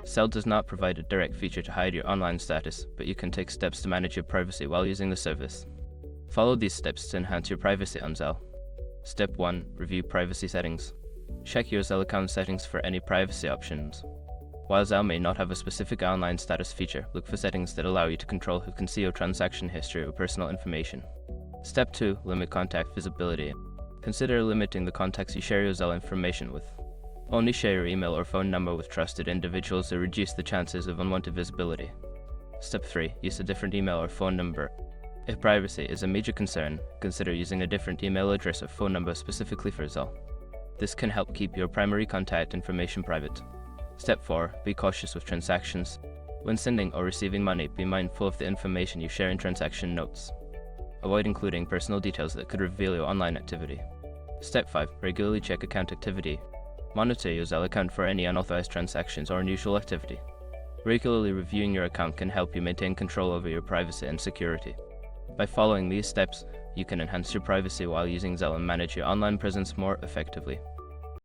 Zelle does not provide a direct feature to hide your online status, but you can take steps to manage your privacy while using the service. Follow these steps to enhance your privacy on Zelle. Step 1. Review privacy settings. Check your Zelle account settings for any privacy options. While Zelle may not have a specific online status feature, look for settings that allow you to control who can see your transaction history or personal information. Step 2. Limit contact visibility. Consider limiting the contacts you share your Zelle information with. Only share your email or phone number with trusted individuals to reduce the chances of unwanted visibility. Step 3. Use a different email or phone number. If privacy is a major concern, consider using a different email address or phone number specifically for Zelle. This can help keep your primary contact information private. Step 4. Be cautious with transactions. When sending or receiving money, be mindful of the information you share in transaction notes. Avoid including personal details that could reveal your online activity. Step 5. Regularly check account activity. Monitor your Zelle account for any unauthorized transactions or unusual activity. Regularly reviewing your account can help you maintain control over your privacy and security. By following these steps, you can enhance your privacy while using Zelle and manage your online presence more effectively.